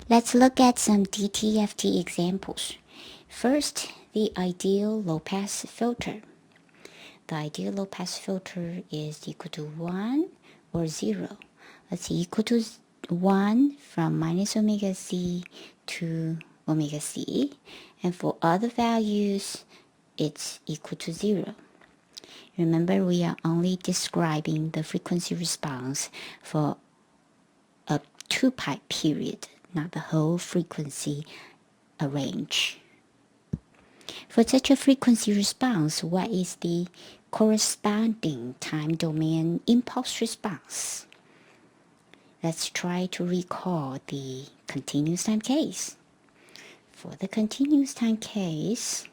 Let's look at some DTFT examples. First, the ideal low-pass filter. The ideal low-pass filter is equal to 1 or 0. Let's see, equal to 1 from minus omega c to omega c. And for other values, it's equal to 0. Remember, we are only describing the frequency response for a 2 pi period, not the whole frequency range. For such a frequency response, what is the corresponding time domain impulse response? Let's try to recall the continuous time case. For the continuous time case,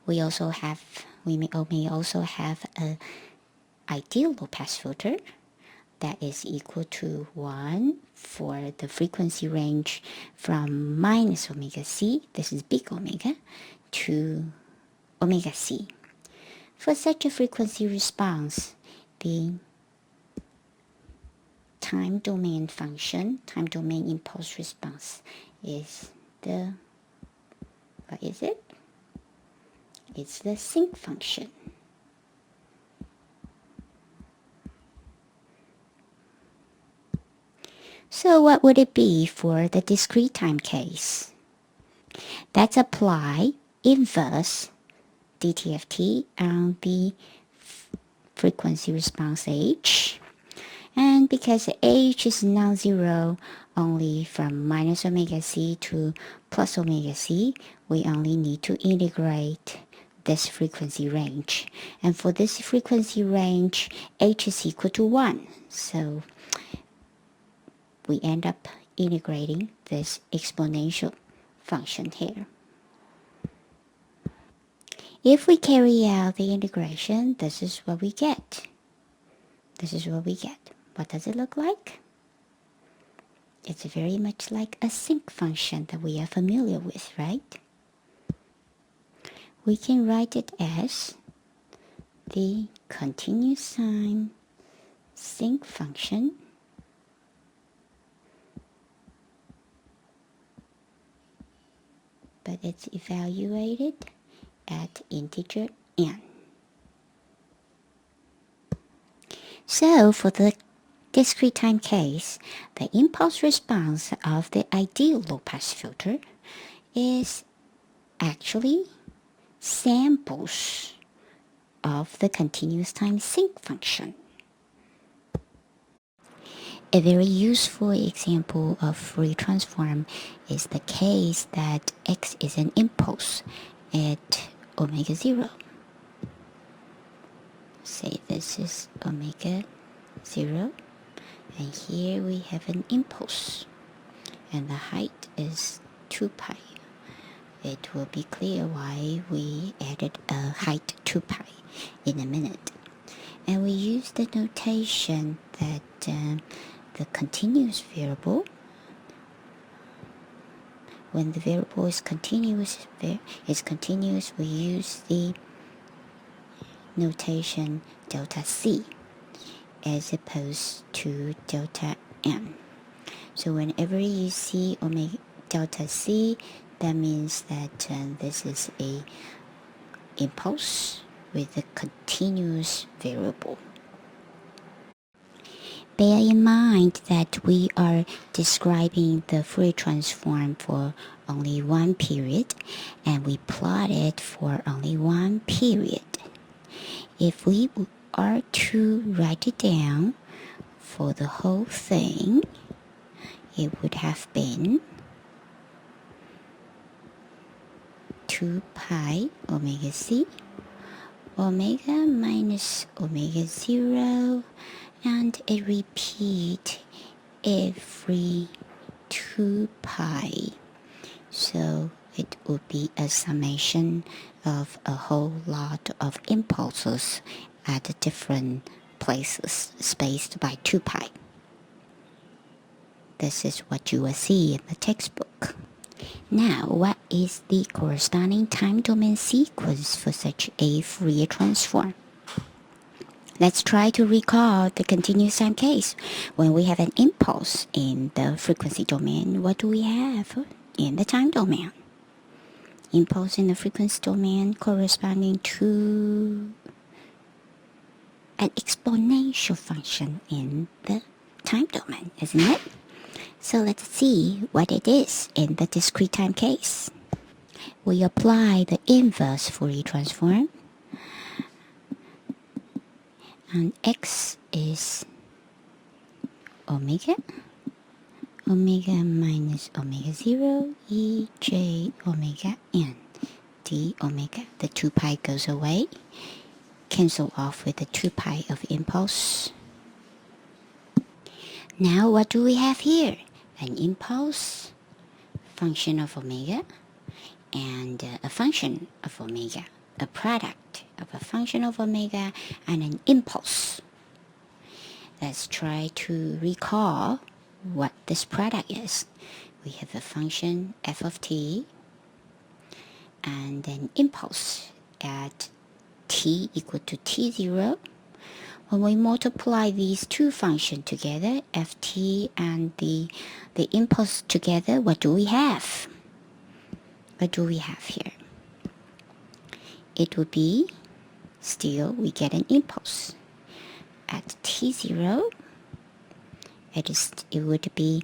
we may also have an ideal low-pass filter that is equal to 1 for the frequency range from minus omega c, this is big omega, to omega c. For such a frequency response, the time domain function, time domain impulse response is what is it? It's the sinc function. So what would it be for the discrete time case? Let's apply inverse DTFT on the frequency response h. And because h is non-zero only from minus omega c to plus omega c, we only need to integrate this frequency range. And for this frequency range, h is equal to 1. So we end up integrating this exponential function here. If we carry out the integration, this is what we get. What does it look like? It's very much like a sinc function that we are familiar with, right? We can write it as the continuous time sinc function but it's evaluated at integer n. So for the discrete time case, the impulse response of the ideal low-pass filter is actually samples of the continuous time sinc function. A very useful example of Fourier transform is the case that x is an impulse at omega 0. Say this is omega 0, and here we have an impulse, and the height is 2 pi. It will be clear why we added a height 2 pi in a minute. And we use the notation that the continuous variable, when the variable is continuous, we use the notation delta c as opposed to delta m. So whenever you see omega delta c, that means that this is a impulse with a continuous variable. Bear in mind that we are describing the Fourier transform for only one period, and we plot it for only one period. If we are to write it down for the whole thing, it would have been 2 pi omega c, omega minus omega 0, and a repeat every 2 pi. So it would be a summation of a whole lot of impulses at different places spaced by 2 pi. This is what you will see in the textbook. Now, what is the corresponding time domain sequence for such a Fourier transform? Let's try to recall the continuous time case. When we have an impulse in the frequency domain, what do we have in the time domain? Impulse in the frequency domain corresponding to an exponential function in the time domain, isn't it? So let's see what it is in the discrete time case. We apply the inverse Fourier transform, and x is omega minus omega 0 e j omega n d omega. The 2 pi goes away, cancel off with the 2 pi of impulse. Now what do we have here? An impulse, function of omega, and a function of omega, a product of a function of omega and an impulse. Let's try to recall what this product is. We have a function f of t and an impulse at t equal to t0. When we multiply these two functions together, ft and the impulse together, what do we have? What do we have here? It would be, still we get an impulse. At t0, it would be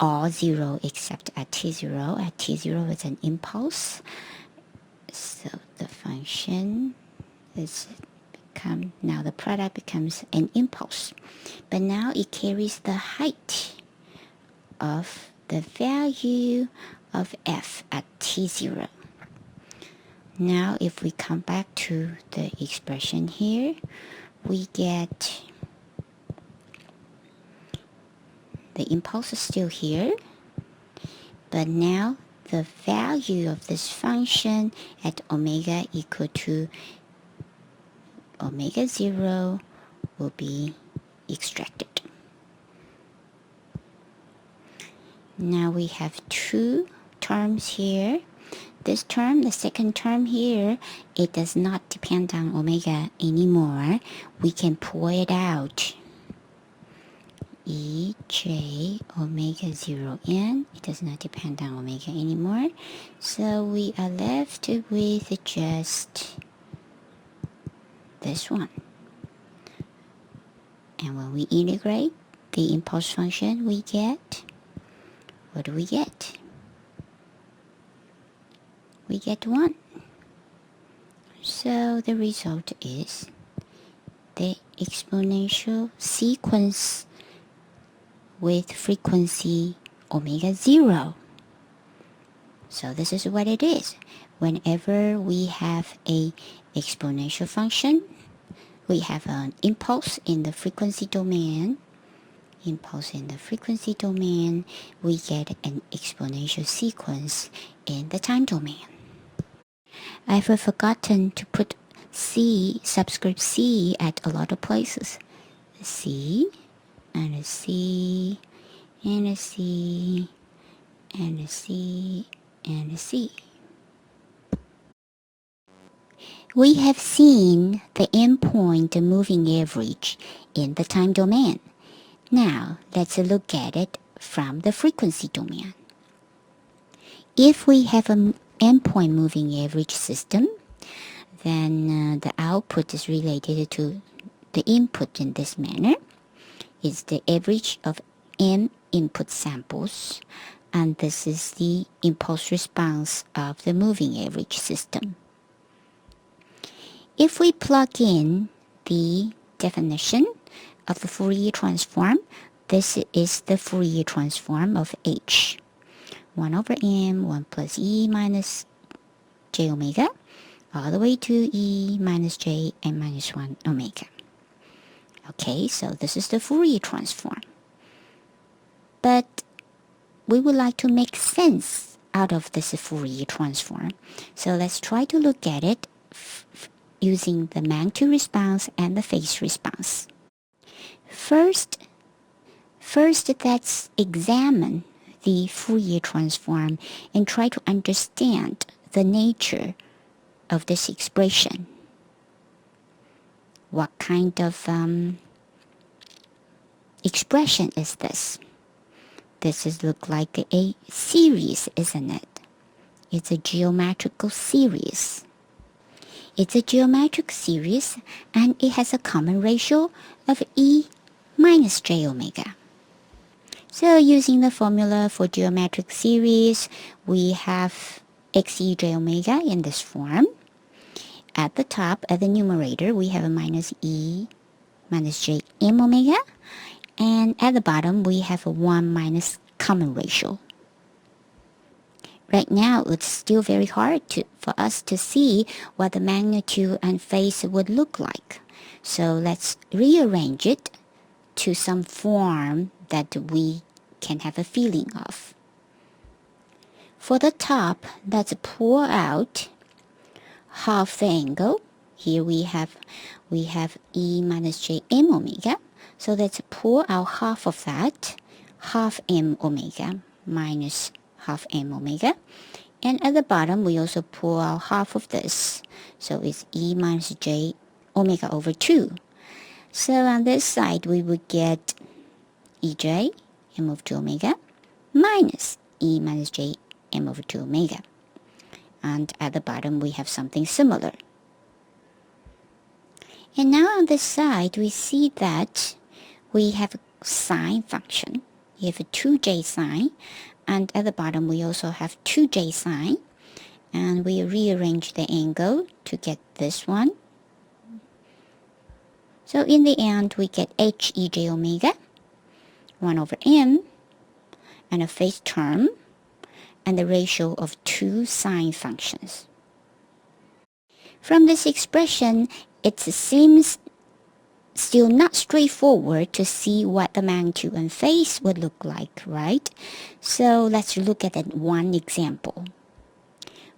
all 0 except at t0. At t0 is an impulse. So the function is now the product becomes an impulse. But now it carries the height of the value of f at t0. Now if we come back to the expression here, we get the impulse is still here, but now the value of this function at omega equal to omega 0 will be extracted. Now we have two terms here. This term, the second term here, it does not depend on omega anymore. We can pull it out. E j omega 0n, it does not depend on omega anymore. So we are left with just this one. And when we integrate the impulse function, we get, what do we get? We get 1. So the result is the exponential sequence with frequency omega 0. So this is what it is. Whenever we have a exponential function, we have an impulse in the frequency domain. Impulse in the frequency domain, we get an exponential sequence in the time domain. I've forgotten to put C, subscript C at a lot of places. C, and a C, and a C, and a C, and a C. We have seen the endpoint moving average in the time domain. Now, let's look at it from the frequency domain. If we have an endpoint moving average system, then the output is related to the input in this manner. It's the average of m input samples, and this is the impulse response of the moving average system. If we plug in the definition of the Fourier transform, this is the Fourier transform of H. 1 over m, 1 plus e minus j omega, all the way to e minus j n minus 1 omega. Okay, so this is the Fourier transform. But we would like to make sense out of this Fourier transform. So let's try to look at it using the magnitude response and the phase response. First, let's examine the Fourier transform and try to understand the nature of this expression. what kind of expression is this? This is look like a series, isn't it? It's a geometrical series. It's a geometric series, and it has a common ratio of e minus j omega. So using the formula for geometric series, we have xe j omega in this form. At the top, at the numerator, we have a minus e minus j m omega. And at the bottom, we have a 1 minus common ratio. Right now, it's still very hard for us to see what the magnitude and phase would look like. So let's rearrange it to some form that we can have a feeling of. For the top, let's pull out half the angle. Here we have e minus j m omega. So let's pull out half of that, half m omega minus half m omega. And at the bottom, we also pull out half of this. So it's e minus j omega over 2. So on this side, we would get ej m over 2 omega minus e minus j m over 2 omega. And at the bottom, we have something similar. And now on this side, we see that we have a sine function. You have a 2j sine. And at the bottom, we also have 2j sine. And we rearrange the angle to get this one. So in the end, we get hej omega, 1 over m, and a phase term, and the ratio of 2 sine functions. From this expression, it seems still not straightforward to see what the magnitude and phase would look like, right? So let's look at one example.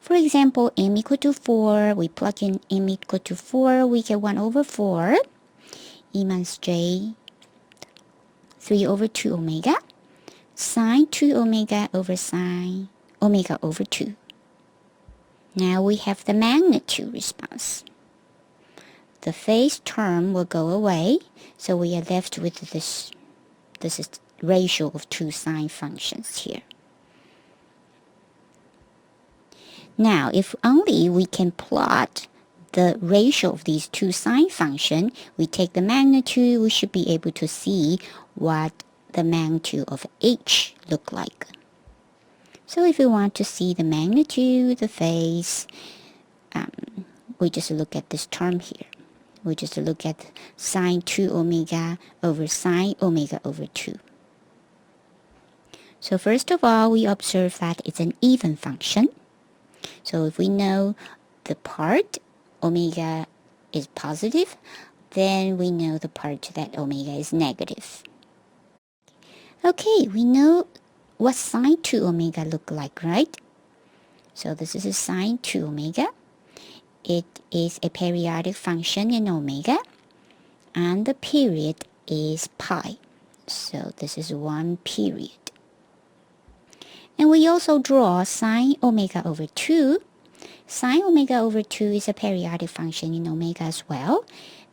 For example, m equal to 4, we plug in m equal to 4, we get 1 over 4, e minus j 3 over 2 omega, sine 2 omega over sine omega over 2. Now we have the magnitude response. The phase term will go away, so we are left with this is ratio of 2 sine functions here. Now, if only we can plot the ratio of these 2 sine functions, we take the magnitude, we should be able to see what the magnitude of h look like. So if we want to see the magnitude, the phase, we just look at this term here. We just look at sine 2 omega over sine omega over 2. So first of all, we observe that it's an even function. So if we know the part omega is positive, then we know the part that omega is negative. Okay, we know what sine 2 omega look like, right? So this is a sine 2 omega. It is a periodic function in omega, and the period is pi. So this is 1 period. And we also draw sine omega over 2. Sine omega over 2 is a periodic function in omega as well,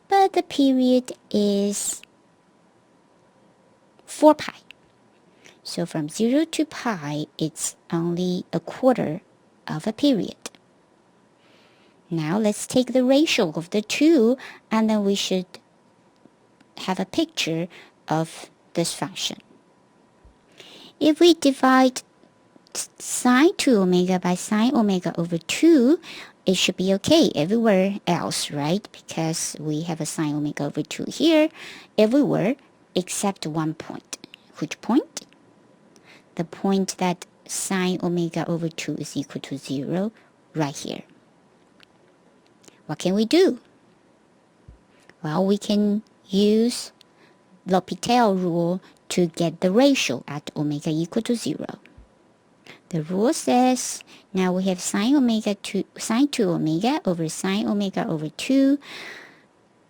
but the period is 4 pi. So from 0 to pi, it's only a quarter of a period. Now let's take the ratio of the 2, and then we should have a picture of this function. If we divide sine 2 omega by sine omega over 2, it should be okay everywhere else, right? Because we have a sine omega over 2 here, everywhere except one point. Which point? The point that sine omega over 2 is equal to 0, right here. What can we do? Well, we can use L'Hopital rule to get the ratio at omega equal to 0. The rule says now we have sine 2 omega over sine omega over 2,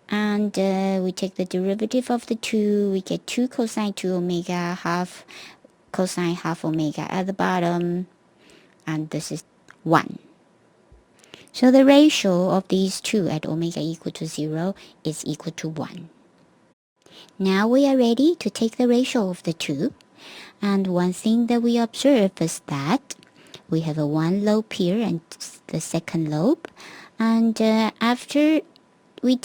and we take the derivative of the 2, we get 2 cosine 2 omega half cosine half omega at the bottom, and this is 1. So the ratio of these two at omega equal to 0 is equal to 1. Now we are ready to take the ratio of the two. And one thing that we observe is that we have a one lobe here and the second lobe. And after we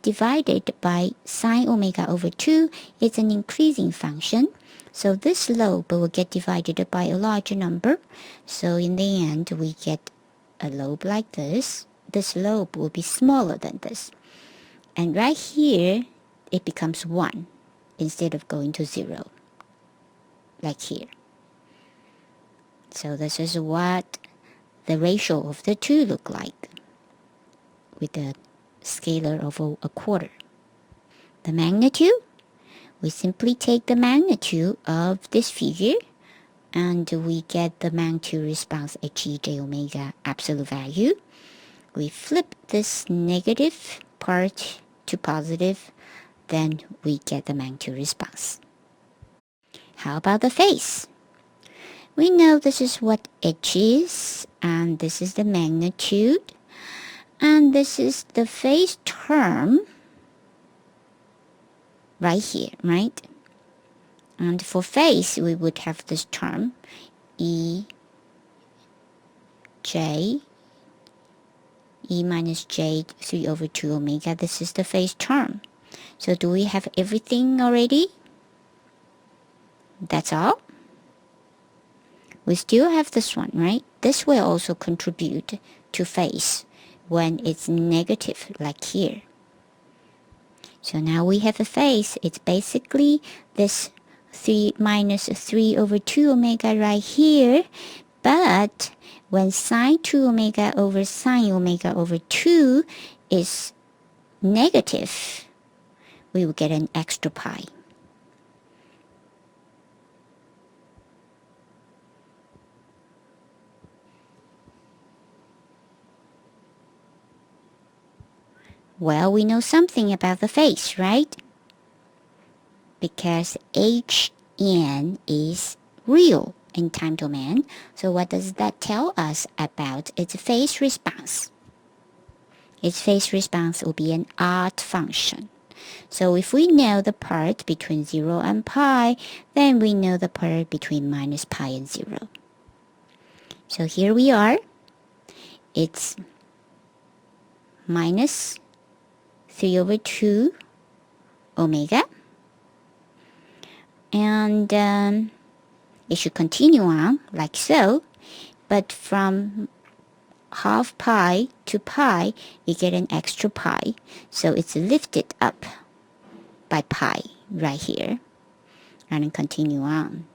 divide it by sine omega over 2, it's an increasing function. So this lobe will get divided by a larger number. So in the end, we get a lobe like this. This lobe will be smaller than this. And right here, it becomes 1 instead of going to 0, like here. So this is what the ratio of the two look like with a scalar of a quarter. The magnitude, we simply take the magnitude of this figure and we get the magnitude response Ch omega absolute value. We flip this negative part to positive, then we get the magnitude response. How about the phase? We know this is what H is, and this is the magnitude, and this is the phase term right here, right? And for phase, we would have this term, E minus J 3 over 2 omega. This is the phase term. So do we have everything already? That's all? We still have this one, right? This will also contribute to phase when it's negative, like here. So now we have a phase. It's basically this 3 minus 3 over 2 omega right here. But when sine 2 omega over sine omega over 2 is negative, we will get an extra pi. Well, we know something about the phase, right? Because Hn is real in time domain. So what does that tell us about its phase response? Its phase response will be an odd function. So if we know the part between 0 and pi, then we know the part between minus pi and 0. So here we are. It's minus 3 over 2 omega. And it should continue on like so. But from half pi to pi, you get an extra pi. So it's lifted up by pi right here. And then continue on.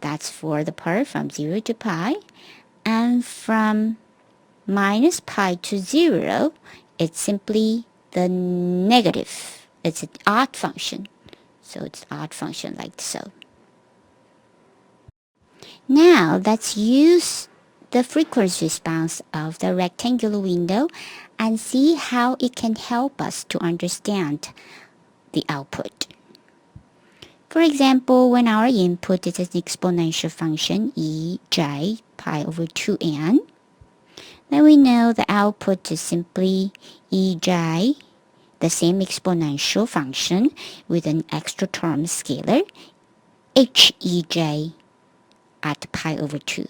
That's for the part from 0 to pi. And from minus pi to 0, it's simply the negative. It's an odd function. So it's an odd function like so. Now let's use the frequency response of the rectangular window and see how it can help us to understand the output. For example, when our input is an exponential function ej pi over 2n, then we know the output is simply ej, the same exponential function with an extra term scalar, hej at pi over 2.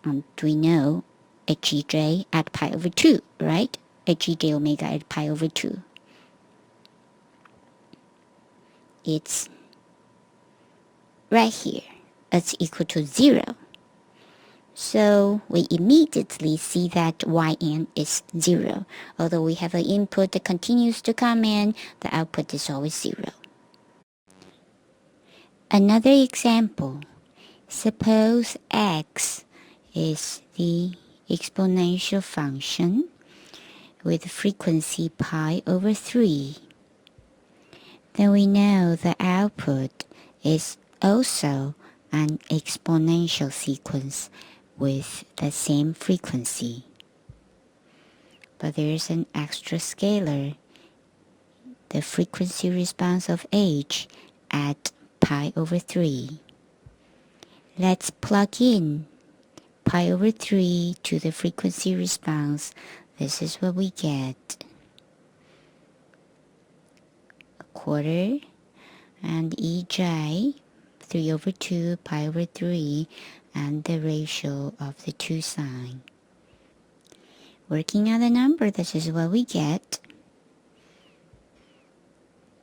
And we know hej at pi over 2, right? Hej omega at pi over 2. It's right here. It's equal to 0. So we immediately see that yn is 0. Although we have an input that continues to come in, the output is always 0. Another example. Suppose x is the exponential function with frequency pi over 3. Then we know the output is also an exponential sequence with the same frequency. But there is an extra scalar, the frequency response of h at pi over 3. Let's plug in pi over 3 to the frequency response, this is what we get. A quarter, and EJ, 3 over 2, pi over 3, and the ratio of the two sign. Working on the number, this is what we get.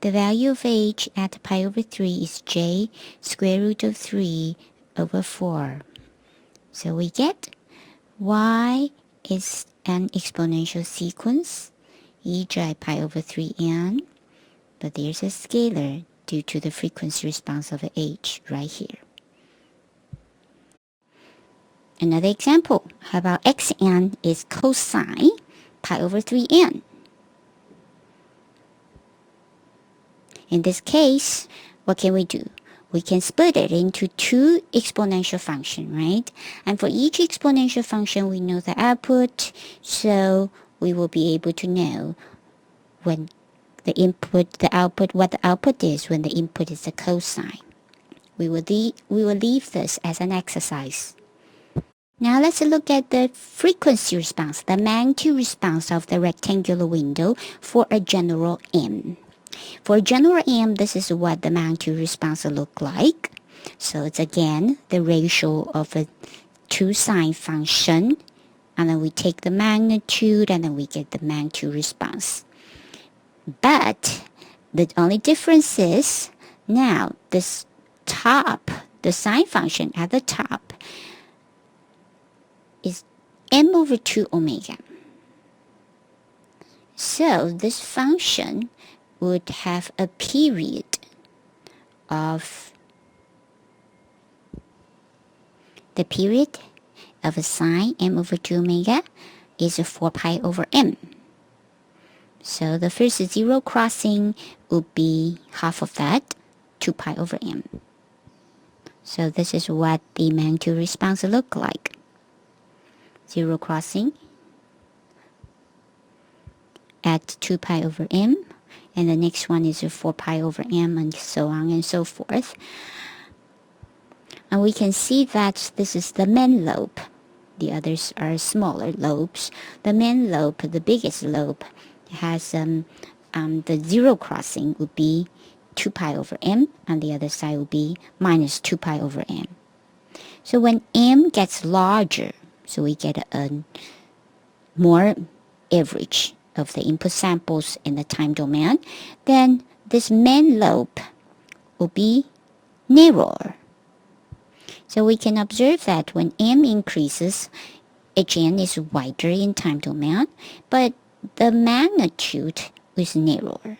The value of h at pi over 3 is j square root of 3 over 4. So we get y is an exponential sequence, ej pi over 3n, but there's a scalar due to the frequency response of h right here. Another example, how about xn is cosine pi over 3n. In this case, what can we do? We can split it into two exponential functions, right? And for each exponential function, we know the output, so we will be able to know when the input, the output, what the output is when the input is a cosine. We will leave this as an exercise. Now let's look at the frequency response, the magnitude response of the rectangular window for a general M. For a general M, this is what the magnitude response will look like. So it's again the ratio of a two sine function, and then we take the magnitude and then we get the magnitude response. But the only difference is now this top, the sine function at the top is m over 2 omega. So this function would have a period of a sine m over 2 omega is a 4 pi over m. So the first zero crossing would be half of that, 2 pi over m. So this is what the magnitude response look like. Zero crossing at 2 pi over m, and the next one is a 4 pi over m, and so on and so forth. And we can see that this is the main lobe. The others are smaller lobes. The main lobe, the biggest lobe, has the zero crossing would be 2 pi over m, and the other side would be minus 2 pi over m. So when m gets larger, so we get a more average of the input samples in the time domain, then this main lobe will be narrower. So we can observe that when m increases, hn is wider in time domain, but the magnitude is narrower.